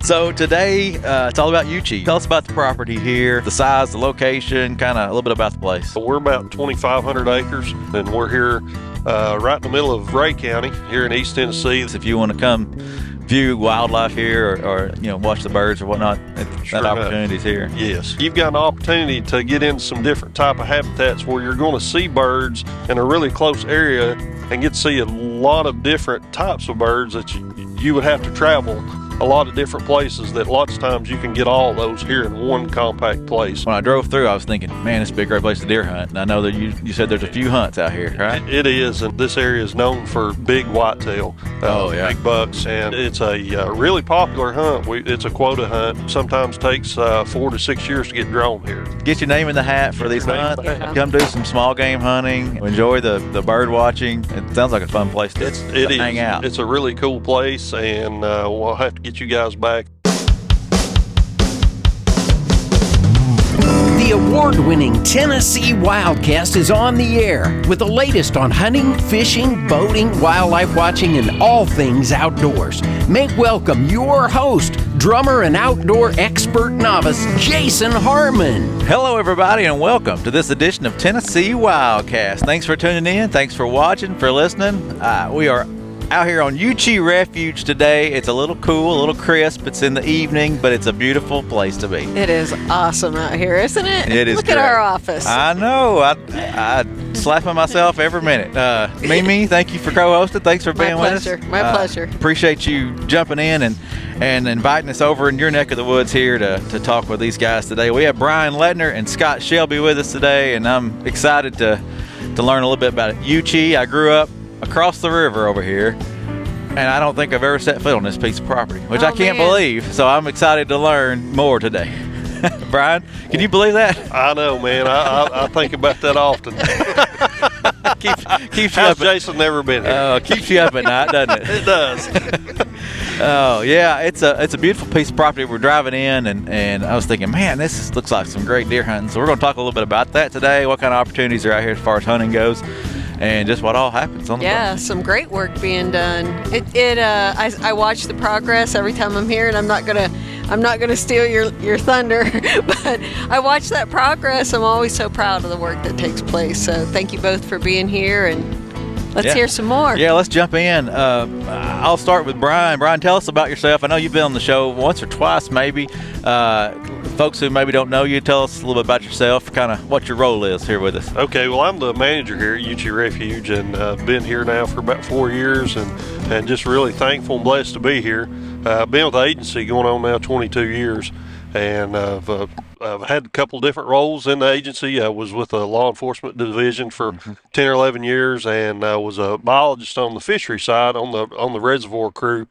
So today, it's all about Yuchi. Tell us about the property here, the size, the location, kind of a little bit about the place. We're about 2,500 acres, and we're here right in the middle of Ray County, here in East Tennessee. If you want to come view wildlife here or watch the birds or whatnot, that opportunity's here. Yes. You've got an opportunity to get into some different type of habitats where you're going to see birds in a really close area and get to see a lot of different types of birds that you would have to travel a lot of different places that lots of times you can get all those here in one compact place. When I drove through, I was thinking, man, this would be a great place to deer hunt. And I know that you said there's a few hunts out here, right? It is, and this area is known for big whitetail, big bucks, and it's a really popular hunt. It's a quota hunt. Sometimes takes 4 to 6 years to get drawn here. Get your name in the hat for these hunts. Come do some small game hunting. Enjoy the bird watching. It sounds like a fun place to hang out. It's a really cool place, and we'll have to get you guys back. The award-winning Tennessee WildCast is on the air with the latest on hunting, fishing, boating, wildlife watching, and all things outdoors. Make welcome your host, drummer and outdoor expert novice, Jason Harmon. Hello, everybody, and welcome to this edition of Tennessee WildCast. Thanks for tuning in. Thanks for watching, for listening. We are out here on Yuchi Refuge today. It's a little cool, a little crisp. It's in the evening, but it's a beautiful place to be. It is awesome out here, isn't it? It is. Look great. at our office. I know. I slapping myself every minute. Mimi, thank you for co-hosting. Thanks for being with us. My pleasure. Appreciate you jumping in and inviting us over in your neck of the woods here to talk with these guys today. We have Brian Letner and Scott Shelby with us today, and I'm excited to learn a little bit about it. Yuchi, I grew up across the river over here, and I don't think I've ever set foot on this piece of property, which I can't believe. So I'm excited to learn more today. Brian, can you believe that? I know, man. I think about that often. keeps you How's up. Jason never been here? Keeps you up at night, doesn't it? It does. Oh yeah, it's a beautiful piece of property. We're driving in, and I was thinking, man, looks like some great deer hunting. So we're going to talk a little bit about that today. What kind of opportunities are out here as far as hunting goes, and just what all happens on the boat. Some great work being done. I watch the progress every time I'm here, and I'm not gonna steal your thunder, but I watch that progress. I'm always so proud of the work that takes place. So thank you both for being here, and let's hear some more. Yeah, let's jump in. I'll start with Brian. Brian, tell us about yourself. I know you've been on the show once or twice, maybe. Folks who maybe don't know you, tell us a little bit about yourself, kind of what your role is here with us. Okay, well, I'm the manager here at Yuchi Refuge, and been here now for about 4 years, and just really thankful and blessed to be here. I've been with the agency going on now 22 years, and I've had a couple different roles in the agency. I was with the law enforcement division for 10 or 11 years, and I was a biologist on the fishery side on the reservoir crew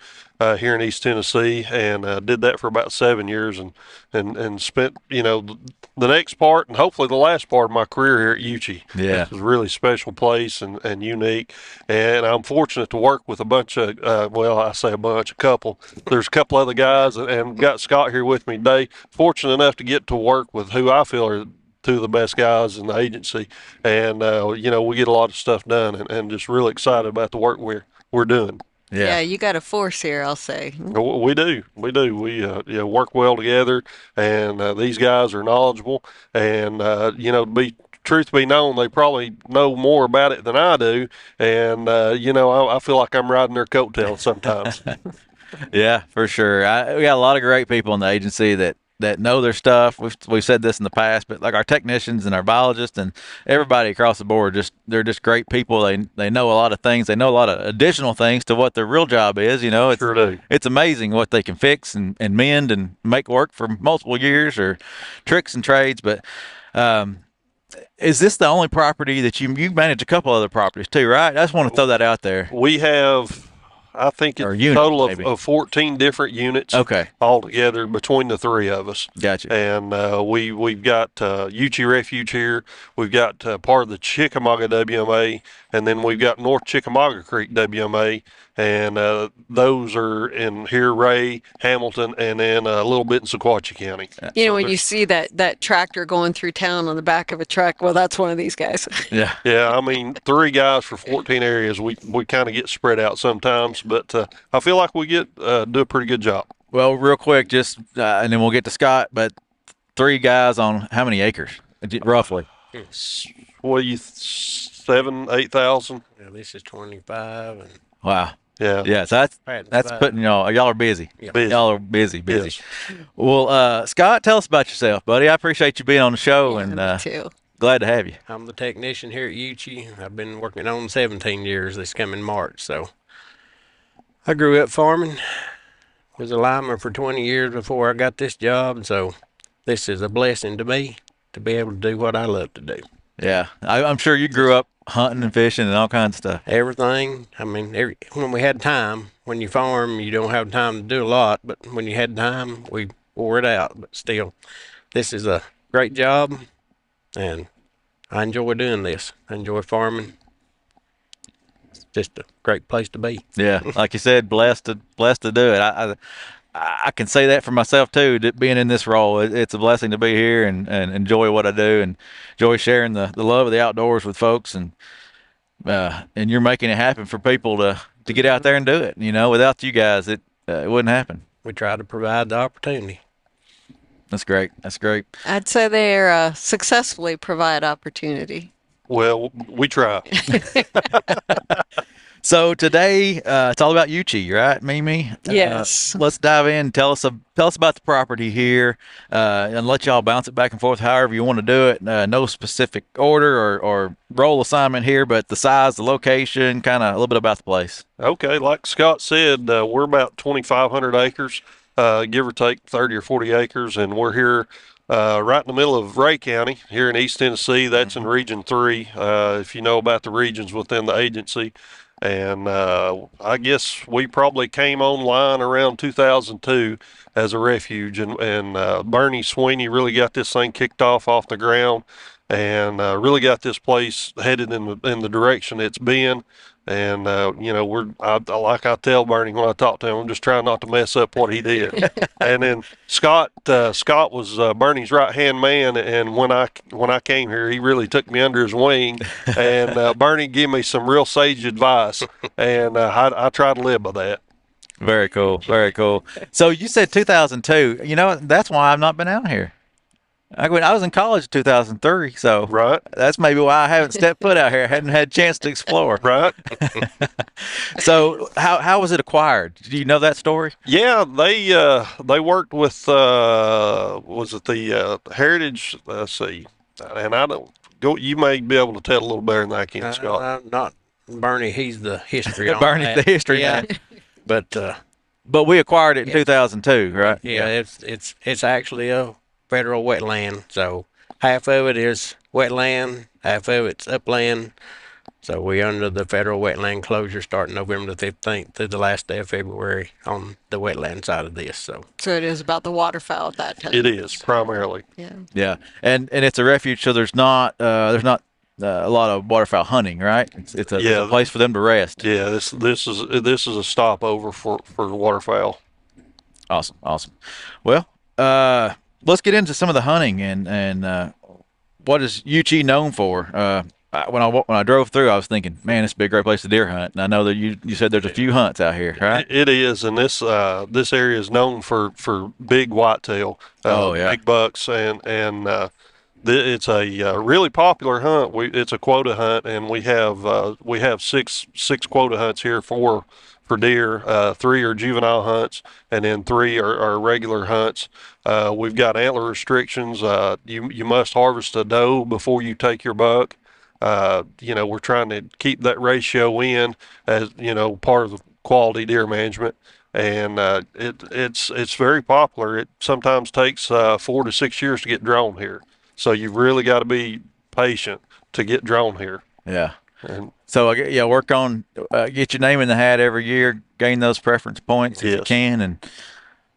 here in East Tennessee, and did that for about 7 years, and spent the next part and hopefully the last part of my career here at Yuchi. Yeah, it's a really special place and unique, and I'm fortunate to work with a bunch of a couple. There's a couple other guys, and got Scott here with me today. Fortunate enough to get to work with who I feel are two of the best guys in the agency, and we get a lot of stuff done, and just really excited about the work we're doing. Yeah, you got a force here, I'll say. We do. We work well together, and these guys are knowledgeable, and truth be known, they probably know more about it than I do, and I feel like I'm riding their coattails sometimes. Yeah, for sure. We got a lot of great people in the agency that know their stuff. We've said this in the past, but like our technicians and our biologists and everybody across the board, they're just great people. They know a lot of things. They know a lot of additional things to what their real job is. Sure do. It's amazing what they can fix and mend and make work for multiple years, or tricks and trades. But is this the only property that you manage? A couple other properties too, right? I just want to throw that out there. We have, I think, a total of 14 different units altogether between the three of us. Gotcha. And we've got Yuchi Refuge here. We've got part of the Chickamauga WMA, and then we've got North Chickamauga Creek WMA, and those are in here, Ray, Hamilton, and then a little bit in Sequatchie County. When you see that tractor going through town on the back of a truck, well, that's one of these guys. Yeah. Yeah, I mean, 3 guys for 14 areas. We kind of get spread out sometimes, but I feel like we do a pretty good job. Well, real quick, just and then we'll get to Scott. But 3 guys on how many acres, roughly? What you 7,000-8,000? Yeah, this is 25 and Wow. Yeah. Yeah, so that's five. putting y'all are busy. Yeah. Busy. Y'all are busy. Yes. Well, Scott, tell us about yourself, buddy. I appreciate you being on the show, Yeah, and me too. glad to have you. I'm the technician here at Yuchi. I've been working on 17 years this coming March. So I grew up farming. Was a lineman for 20 years before I got this job. So this is a blessing to me to be able to do what I love to do. Yeah, I'm sure you grew up hunting and fishing and all kinds of stuff. Everything. I mean, when we had time, when you farm, you don't have time to do a lot. But when you had time, we wore it out. But still, this is a great job. And I enjoy doing this. I enjoy farming. It's just a great place to be. Yeah, like you said, blessed to do it. I can say that for myself too. That being in this role, it's a blessing to be here and enjoy what I do and enjoy sharing the love of the outdoors with folks, and you're making it happen for people to get out there and do it. You know, without you guys, it wouldn't happen. We try to provide the opportunity. That's great. That's great. I'd say they're successfully provide opportunity. Well, we try. So today, it's all about Yuchi, right, Mimi? Yes. Let's dive in. Tell us about the property here, and let y'all bounce it back and forth however you want to do it. No specific order or role assignment here, but the size, the location, kind of a little bit about the place. Okay, like Scott said, we're about 2,500 acres, give or take 30 or 40 acres, and we're here right in the middle of Ray County here in East Tennessee. That's in Region 3, if you know about the regions within the agency. And I guess we probably came online around 2002 as a refuge, and Bernie Sweeney really got this thing kicked off the ground, and really got this place headed in the direction it's been. And you know, like I tell Bernie when I talk to him, I'm just trying not to mess up what he did. And then Scott was Bernie's right hand man, and when I came here, he really took me under his wing, and Bernie gave me some real sage advice, and I try to live by that. Very cool. Very cool. So you said 2002. You know, that's why I've not been out here. I was in college in 2003, so Right. that's maybe why I haven't stepped foot out here. I hadn't had a chance to explore. Right. So how was it acquired? Do you know that story? Yeah, they worked with was it the Heritage? Let's see, and I don't go. You may be able to tell a little better than I can, Scott. Not Bernie. He's the history on Bernie's that. the history Yeah. man. But But we acquired it in 2002, right? yeah, it's actually a federal wetland. So half of it is wetland, half of it's upland. So we're under the federal wetland closure starting November the 15th through the last day of February on the wetland side of this. So So it is about the waterfowl at that time. It is primarily. Yeah. Yeah, and it's a refuge, so there's not a lot of waterfowl hunting, right? It's a place for them to rest. Yeah, this is a stopover for waterfowl. Awesome. Well, let's get into some of the hunting and what is Yuchi known for. When I drove through, I was thinking, man, this would be a great place to deer hunt. And I know that you said there's a few hunts out here, right? It is, and this area is known for big whitetail, big bucks, and it's a really popular hunt. It's a quota hunt, and we have six quota hunts here for deer. 3 are juvenile hunts, and then 3 are regular hunts. We've got antler restrictions. You must harvest a doe before you take your buck. We're trying to keep that ratio in as, part of the quality deer management. And it's very popular. It sometimes takes 4 to 6 years to get drawn here. So you've really got to be patient to get drawn here. Yeah. And So work on get your name in the hat every year, gain those preference points if you Yes. can, and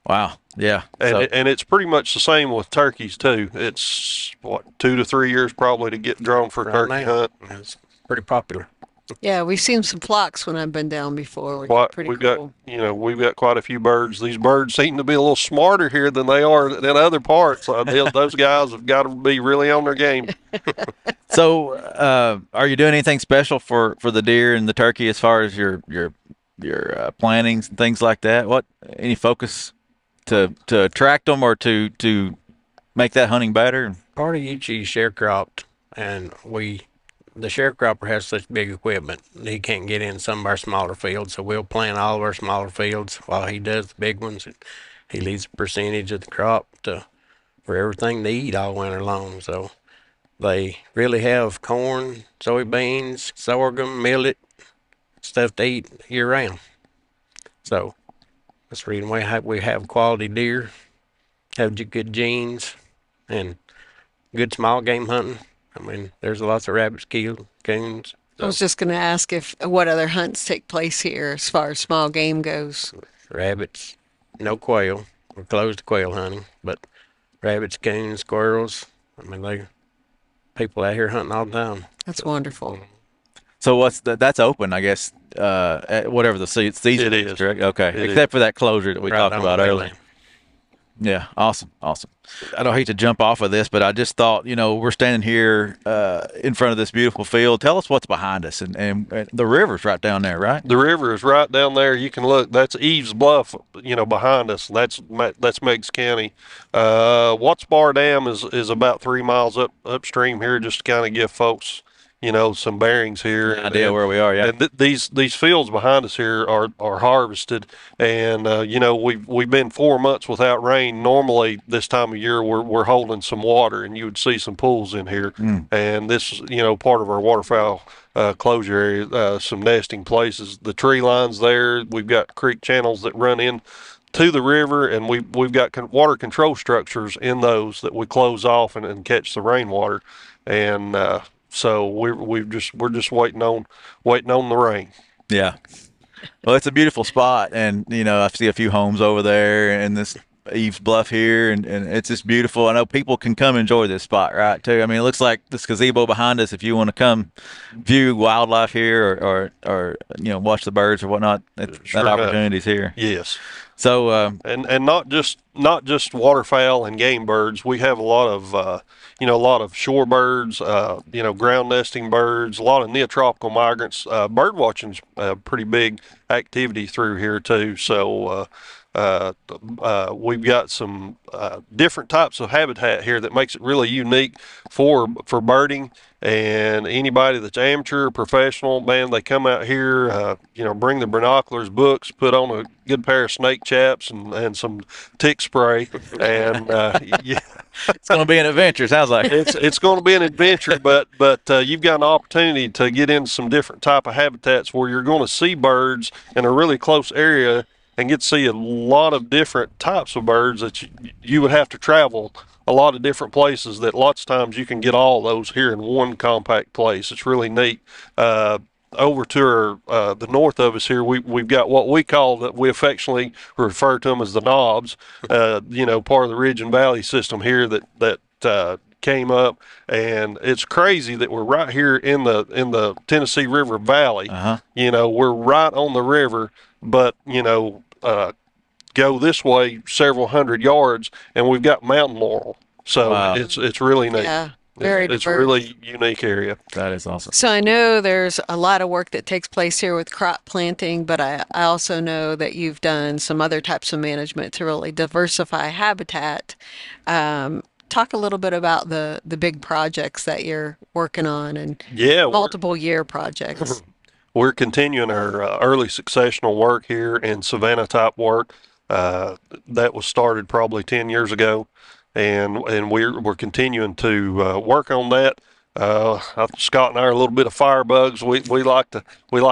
wow, yeah. and it's pretty much the same with turkeys too. It's 2 to 3 years probably to get drawn for a turkey now, hunt. it's pretty popular. Yeah, we've seen some flocks when I've been down before, which is pretty We've cool. we've got quite a few birds. These birds seem to be a little smarter here than they are in other parts. Those guys have got to be really on their game. So, are you doing anything special for the deer and the turkey as far as your plantings and things like that? Any focus to attract them or to make that hunting better? Part of Yuchi's sharecropped, and the sharecropper has such big equipment he can't get in some of our smaller fields, so we'll plant all of our smaller fields while he does the big ones. And he leaves a percentage of the crop for everything they eat all winter long. So they really have corn, soybeans, sorghum, millet, stuff to eat year round. So that's the reason we have quality deer, have good genes, and good small game hunting. I mean, there's lots of rabbits killed, coons. I was just going to ask if what other hunts take place here as far as small game goes. Rabbits, no quail. We're closed to quail hunting, but rabbits, coons, squirrels. I mean, people out here hunting all the time. That's wonderful. So that's open, I guess, at whatever the season It is. correct? Okay, It except for that closure that we Right talked on about the earlier. land. Yeah, awesome. I don't hate to jump off of this, but I just thought, we're standing here in front of this beautiful field. Tell us what's behind us, and the river's right down there, right? The river is right down there. You can look. That's Eves Bluff, behind us. That's Meigs County. Watts Bar Dam is about 3 miles upstream here, just to kind of give folks, some bearings here. Idea where we are, yeah. And these fields behind us here are harvested, and we've been 4 months without rain. Normally this time of year we're holding some water, and you would see some pools in here. And this is part of our waterfowl closure area, some nesting places. The tree lines there. We've got creek channels that run in to the river, and we've got water control structures in those that we close off and catch the rainwater. And so we're just waiting on the rain. Yeah. Well, it's a beautiful spot, and I see a few homes over there, and this Eves Bluff here, and it's just beautiful. I know people can come enjoy this spot, right? Too. I mean, it looks like this gazebo behind us. If you want to come view wildlife here, or watch the birds or whatnot, that opportunity's here. Yes. So and not just waterfowl and game birds. We have a lot of shore birds, ground nesting birds, a lot of neotropical migrants. Bird watching's a pretty big activity through here too. So we've got some different types of habitat here that makes it really unique for birding. And anybody that's amateur or professional, man, they come out here, bring the binoculars, books, put on a good pair of snake chaps and some tick spray, and yeah, it's going to be an adventure. Sounds like it's going to be an adventure. But you've got an opportunity to get into some different type of habitats where you're going to see birds in a really close area and get to see a lot of different types of birds that you would have to travel a lot of different places, that lots of times you can get all those here in one compact place. It's really neat. Over to the north of us here, we've got what we affectionately refer to them as the knobs, part of the Ridge and Valley system here that came up, and it's crazy that we're right here in the Tennessee River Valley. We're right on the river, but go this way several hundred yards, and we've got mountain laurel. So wow. It's really neat. Yeah, very It's diverse. a really unique area. that is awesome. So I know there's a lot of work that takes place here with crop planting, but I also know that you've done some other types of management to really diversify habitat. Talk a little bit about the big projects that you're working on, and multiple year projects. We're continuing our early successional work here in Savannah type work. That was started probably 10 years ago, and we're continuing to work on that. Scott and I are a little bit of firebugs. We like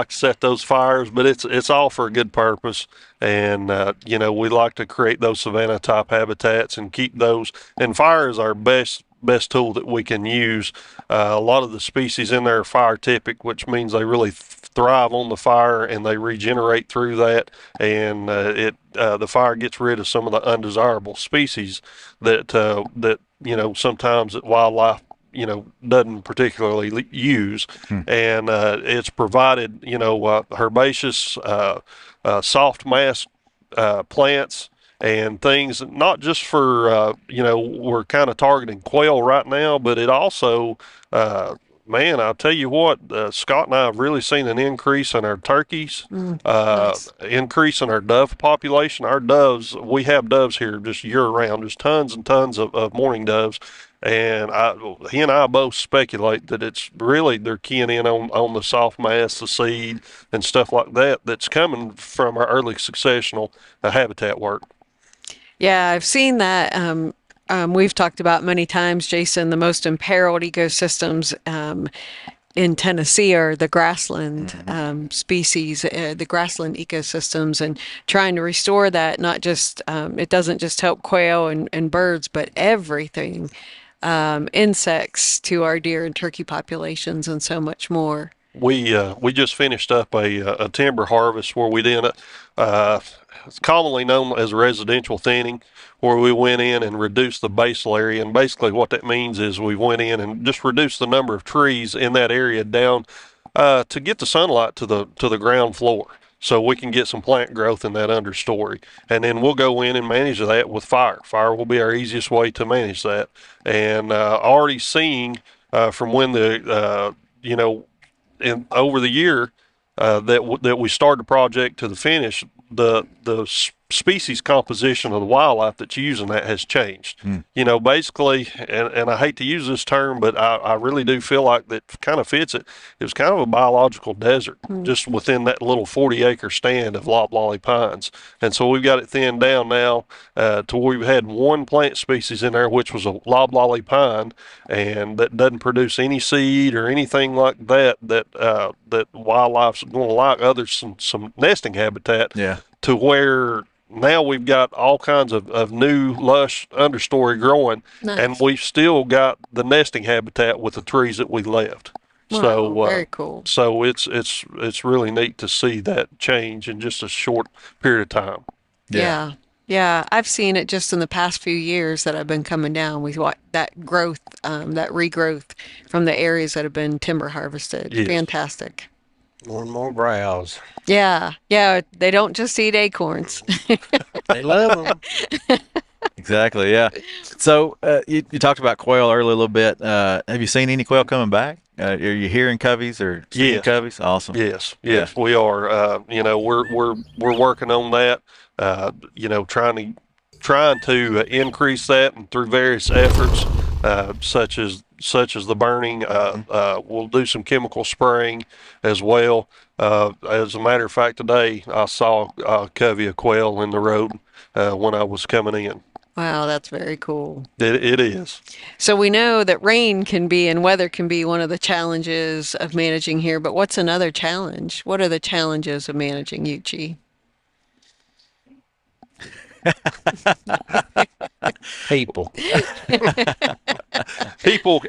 to set those fires, but it's all for a good purpose. And we like to create those Savannah type habitats and keep those. And fire is our best tool that we can use. A lot of the species in there are fire typic, which means they really thrive on the fire and they regenerate through that, and the fire gets rid of some of the undesirable species that sometimes that wildlife doesn't particularly use. And it's provided herbaceous soft mass plants and things, not just for we're kind of targeting quail right now, but it also man, I'll tell you what, Scott and I have really seen an increase in our turkeys, Nice. increase in our dove population. Our doves, we have doves here just year round, just tons and tons of mourning doves. And he and I both speculate that it's really they're keying in on the soft mass, the seed, and stuff like that that's coming from our early successional habitat work. Yeah, I've seen that. We've talked about many times, Jason, the most imperiled ecosystems in Tennessee are the grassland species, the grassland ecosystems, and trying to restore that. Not just it doesn't just help quail and birds, but everything, insects to our deer and turkey populations, and so much more. We just finished up a timber harvest where we did it's commonly known as residential thinning, where we went in and reduced the basal area. And basically what that means is we went in and just reduced the number of trees in that area down to get the sunlight to the ground floor, so we can get some plant growth in that understory. And then we'll go in and manage that with fire. Fire will be our easiest way to manage that. And already seeing from when over the year that we started the project to the finish, the species composition of the wildlife that's using that has changed. Basically, and I hate to use this term, but I really do feel like that kind of fits it. It was kind of a biological desert just within that little 40-acre stand of loblolly pines. And so we've got it thinned down now to where we've had one plant species in there, which was a loblolly pine, and that doesn't produce any seed or anything like that wildlife's going to like, other some nesting habitat. Yeah. To where now we've got all kinds of new lush understory growing, Nice. and we've still got the nesting habitat with the trees that we left. Wow, very cool. So it's really neat to see that change in just a short period of time. Yeah. Yeah, I've seen it just in the past few years that I've been coming down. We watch that growth, that regrowth from the areas that have been timber harvested. Yes. Fantastic. More and more browse. Yeah, they don't just eat acorns. They love them. Exactly. Yeah. So you talked about quail earlier a little bit. Have you seen any quail coming back? Are you hearing coveys or seeing Yes. coveys? Awesome. Yes, we are. We're working on that. Trying to increase that, and through various efforts, such as the burning. We'll do some chemical spraying as well. As a matter of fact, today I saw a covey of quail in the road when I was coming in. Wow, that's very cool. It is. So we know that rain can be and weather can be one of the challenges of managing here, but what's another challenge? What are the challenges of managing Yuchi? People. People,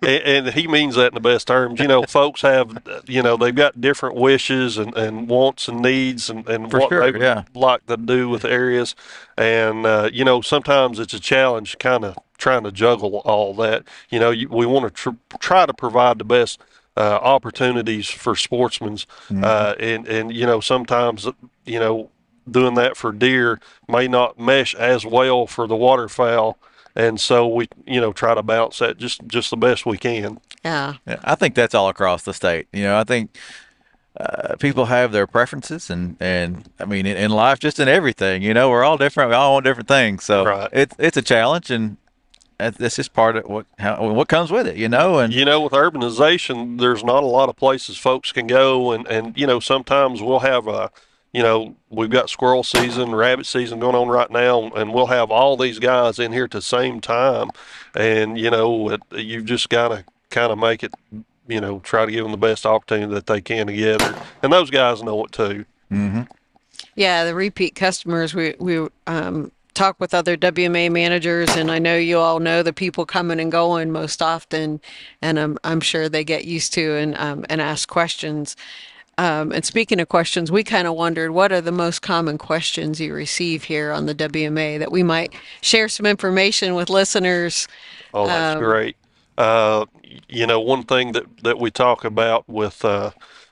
and he means that in the best terms. Folks have, they've got different wishes and wants and needs and For what sure, they would yeah. like to do with areas. And, sometimes it's a challenge kind of trying to juggle all that. We want to try to provide the best opportunities for sportsmen. And sometimes, doing that for deer may not mesh as well for the waterfowl. And so we, try to balance that just the best we can. Yeah. Yeah, I think that's all across the state. I think people have their preferences, and I mean in life, just in everything. We're all different. We all want different things. So Right. it's a challenge, and that's just part of what comes with it. And With urbanization, there's not a lot of places folks can go, and sometimes we'll have we've got squirrel season, rabbit season going on right now, and we'll have all these guys in here at the same time, and you've just got to kind of make it, try to give them the best opportunity that they can together, and those guys know it too. Mm-hmm. Yeah, the repeat customers, we talk with other WMA managers, and I know you all know the people coming and going most often, and I'm sure they get used to and ask questions. And speaking of questions, we kind of wondered, what are the most common questions you receive here on the WMA that we might share some information with listeners? Oh, that's great. One thing that we talk about with,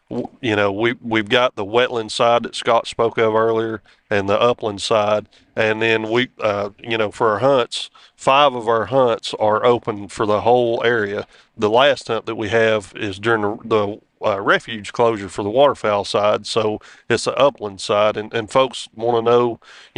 we've got the wetland side that Scott spoke of earlier, and the upland side. And then we, for our hunts, 5 of our hunts are open for the whole area. The last hunt that we have is during the refuge closure for the waterfowl side, so it's the upland side, and folks want to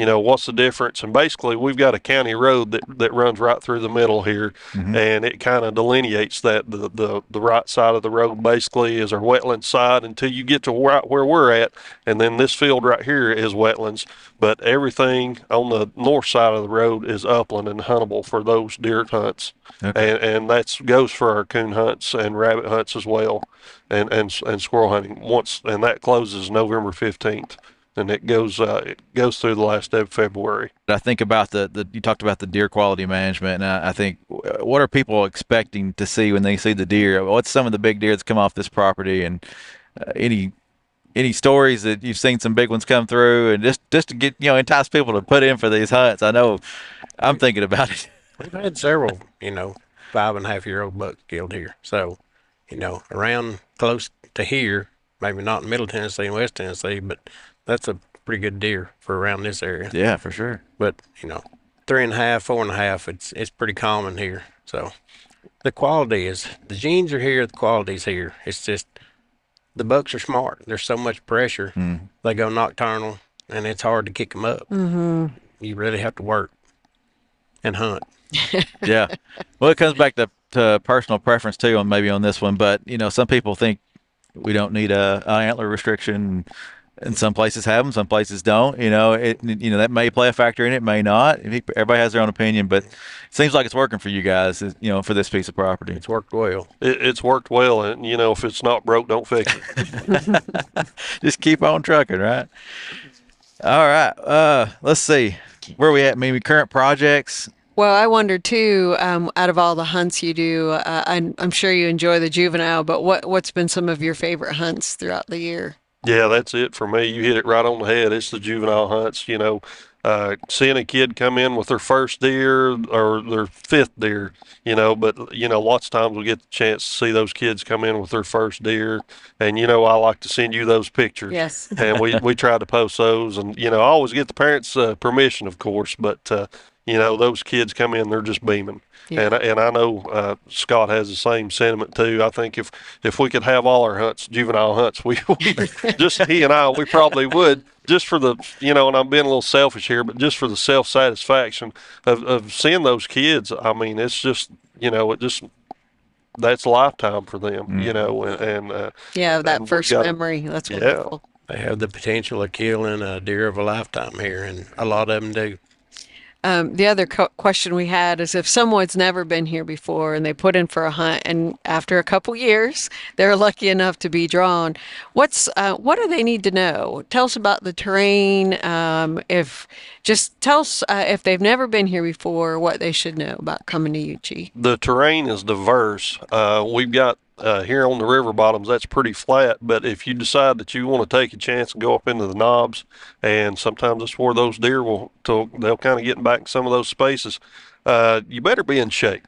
know, what's the difference. And basically, we've got a county road that runs right through the middle here, and it kind of delineates that the right side of the road basically is our wetland side until you get to right where we're at, and then this field right here is wetlands. But everything on the north side of the road is upland and huntable for those deer hunts. Okay. And that goes for our coon hunts and rabbit hunts as well, and squirrel hunting and that closes November 15th, and it goes through the last day of February. I think about you talked about the deer quality management, and I think, what are people expecting to see when they see the deer? What's some of the big deer that's come off this property, and any stories that you've seen some big ones come through, and just to get, entice people to put in for these hunts? I know I'm thinking about it. We've had several, 5.5-year-old bucks killed here. So, around close to here, maybe not in Middle Tennessee and West Tennessee, but that's a pretty good deer for around this area. Yeah, for sure. But, 3.5, 4.5, it's pretty common here. So the genes are here, the quality's here. It's just, the bucks are smart. There's so much pressure. They go nocturnal, and it's hard to kick them up. You really have to work and hunt. Yeah. Well, it comes back to personal preference too, maybe on this one, but some people think we don't need a antler restriction, and some places have them, some places don't. That may play a factor in it, may not. Everybody has their own opinion, but it seems like it's working for you guys, for this piece of property. It's worked well. It's worked well, and if it's not broke, don't fix it. Just keep on trucking, right? All right. Let's see where we at. Maybe current projects. Well, I wonder too, out of all the hunts you do, I'm sure you enjoy the juvenile, but what's been some of your favorite hunts throughout the year? Yeah, that's it for me. You hit it right on the head. It's the juvenile hunts. Seeing a kid come in with their first deer or their 5th deer, but lots of times we get the chance to see those kids come in with their first deer, and I like to send you those pictures. Yes. And we try to post those, and I always get the parents' permission, of course, but those kids come in, they're just beaming. Yeah. And I know Scott has the same sentiment too. I think if we could have all our hunts, juvenile hunts, we just he and I, we probably would, just for the, and I'm being a little selfish here, but just for the self-satisfaction of seeing those kids. I mean, it's just, that's a lifetime for them, and yeah, that first memory, that's wonderful. They have the potential of killing a deer of a lifetime here, and a lot of them do. The other question we had is, if someone's never been here before and they put in for a hunt, and after a couple years they're lucky enough to be drawn, what do they need to know? Tell us about the terrain. Tell us if they've never been here before, what they should know about coming to Yuchi. The terrain is diverse. We've got here on the river bottoms, that's pretty flat, but if you decide that you want to take a chance and go up into the knobs, and sometimes that's where those deer they'll kind of get back in some of those spaces, you better be in shape,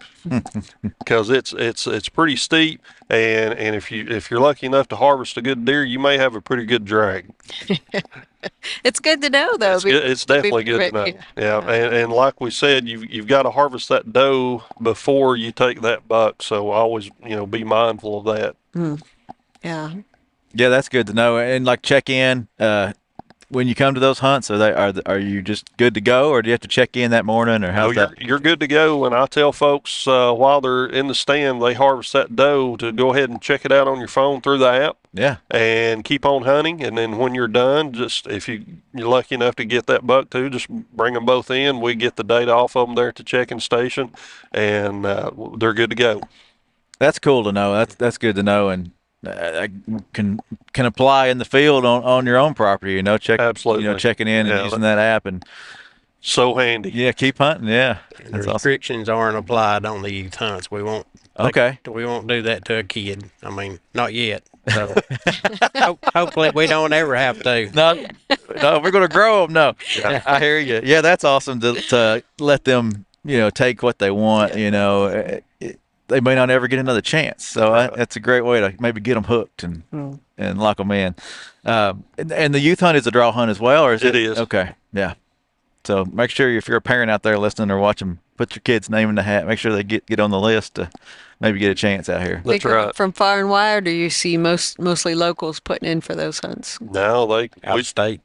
because it's pretty steep, and if you're lucky enough to harvest a good deer, you may have a pretty good drag. It's good to know, though. It's definitely good to know. Yeah, and like we said, you've got to harvest that doe before you take that buck. So always, be mindful of that. Yeah. Yeah, that's good to know. And like, check in when you come to those hunts. Are you just good to go, or do you have to check in that morning, or how's that? You're good to go. And I tell folks while they're in the stand, they harvest that doe, to go ahead and check it out on your phone through the app. Yeah. And keep on hunting. And then when you're done, just if you're lucky enough to get that buck too, just bring them both in. We get the data off of them there at the check-in station, and they're good to go. That's cool to know. That's good to know. And I can apply in the field on your own property, Absolutely. Checking in and using that app, and so handy. Yeah, keep hunting. Yeah, the restrictions aren't applied on these hunts. We won't. We won't do that to a kid. I mean, not yet. So hopefully we don't ever have to. No, we're gonna grow them. No, yeah. I hear you. Yeah, that's awesome to let them take what they want. they may not ever get another chance. So that's a great way to maybe get them hooked and lock them in. And the youth hunt is a draw hunt as well, or is it? It is. Okay, yeah. So make sure if you're a parent out there listening or watching, put your kid's name in the hat. Make sure they get on the list to maybe get a chance out here. That's right. From far and wide, or you see mostly locals putting in for those hunts? No, Out of state.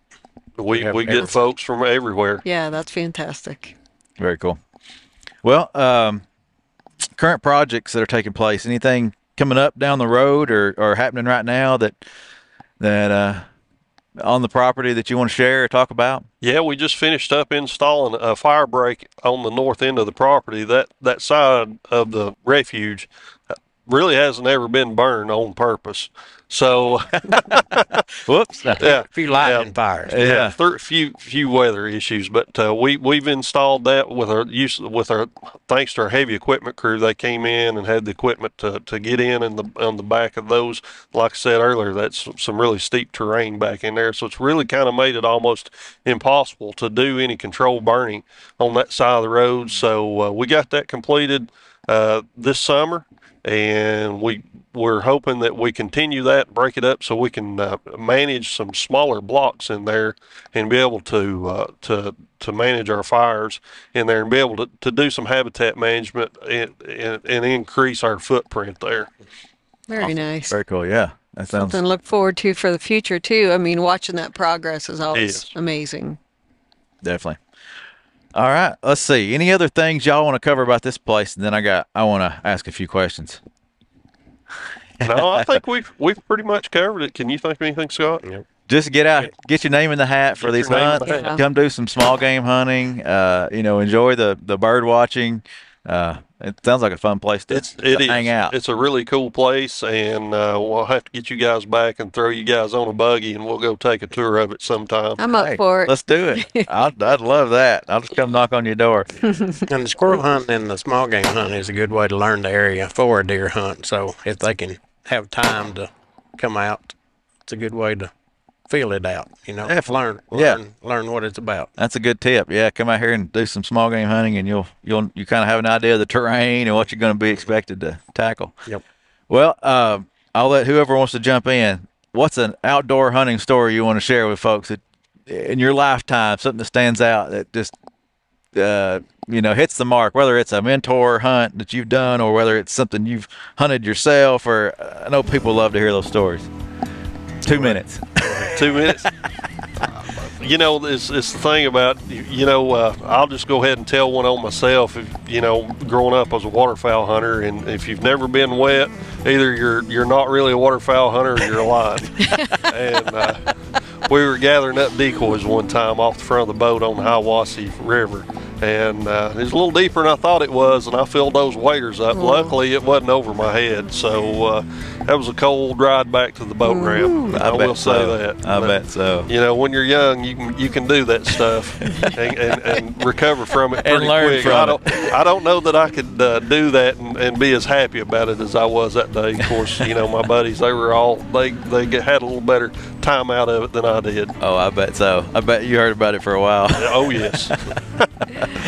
we get folks from everywhere. Yeah, that's fantastic. Very cool. Well, current projects that are taking place, anything coming up down the road or happening right now that on the property that you want to share or talk about? Yeah, we just finished up installing a fire break on the north end of the property. That side of the refuge really hasn't ever been burned on purpose. So, Whoops. yeah, A few lightning fires. Yeah. few weather issues, but we've installed that with our thanks to our heavy equipment crew. They came in and had the equipment to get in on the back of those. Like I said earlier, that's some really steep terrain back in there, so it's really kind of made it almost impossible to do any controlled burning on that side of the road. So we got that completed this summer, and we're hoping that we continue that, break it up so we can manage some smaller blocks in there and be able to manage our fires in there and be able to do some habitat management and increase our footprint there. Very nice. Very cool. Yeah. That sounds Something to look forward to for the future, too. I mean, watching that progress is always Yes. amazing. definitely. All right. Let's see. Any other things y'all want to cover about this place? And then I want to ask a few questions. No, I think we've pretty much covered it. Can you think of anything, Scott? Yep. Just get out, get your name in the hat for Get these your name in hunts. the hat. Come do some small game hunting. Enjoy the bird watching. It sounds like a fun place to hang out. It's a really cool place, and we'll have to get you guys back and throw you guys on a buggy, and we'll go take a tour of it sometime. I'm up Hey, for it. let's do it. I'd love that. I'll just come knock on your door. And the squirrel hunt and the small game hunt is a good way to learn the area for a deer hunt. So if they can have time to come out, it's a good way to feel it out. Definitely. Learn what it's about. That's a good tip. Yeah, come out here and do some small game hunting, and you kind of have an idea of the terrain and what you're going to be expected to tackle. Yep. Well, I'll let whoever wants to jump in. What's an outdoor hunting story you want to share with folks that, in your lifetime, something that stands out that just hits the mark, whether it's a mentor hunt that you've done or whether it's something you've hunted yourself? Or I know people love to hear those stories. 2 minutes. 2 minutes. It's the thing about, I'll just go ahead and tell one on myself. Growing up as a waterfowl hunter, and if you've never been wet, either you're not really a waterfowl hunter or you're lying. And we were gathering up decoys one time off the front of the boat on the Hiwassee River. And it was a little deeper than I thought it was, and I filled those waders up. Luckily, it wasn't over my head, so that was a cold ride back to the boat ramp. I will say that. I bet so. When you're young, you can do that stuff and recover from it And pretty learn quick. from I don't know that I could do that and be as happy about it as I was that day. Of course, my buddies, they had a little better time out of it than I did. Oh, I bet so. I bet you heard about it for a while. Oh yes.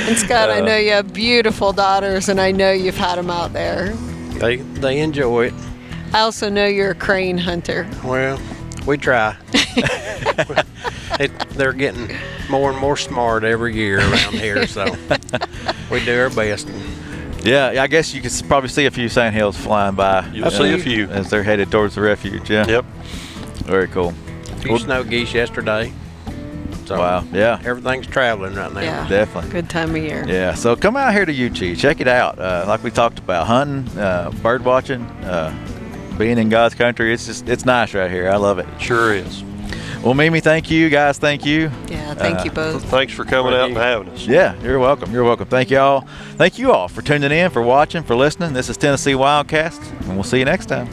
And Scott, I know you have beautiful daughters, and I know you've had them out there. They enjoy it. I also know you're a crane hunter. Well, we try. They're getting more and more smart every year around here, so we do our best. Yeah, I guess you could probably see a few sandhills flying by. You'll see a few as they're headed towards the refuge. Yeah. Yep. Very cool. A few snow geese yesterday. So Wow. Yeah. everything's traveling right now. Yeah. Definitely. Good time of year. Yeah. So come out here to Yuchi. Check it out. Like we talked about, hunting, bird watching, being in God's country. It's nice right here. I love it. Sure is. Well, Mimi, thank you. Guys, thank you. Yeah, thank you both. Thanks for coming out and having us. Yeah, you're welcome. You're welcome. Thank y'all. Thank you all for tuning in, for watching, for listening. This is Tennessee WildCast, and we'll see you next time.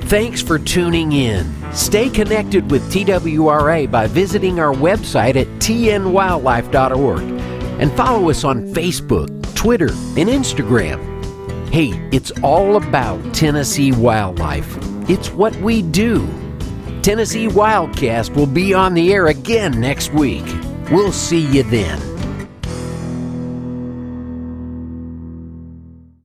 Thanks for tuning in. Stay connected with TWRA by visiting our website at tnwildlife.org and follow us on Facebook, Twitter, and Instagram. Hey, it's all about Tennessee wildlife. It's what we do. Tennessee WildCast will be on the air again next week. We'll see you then.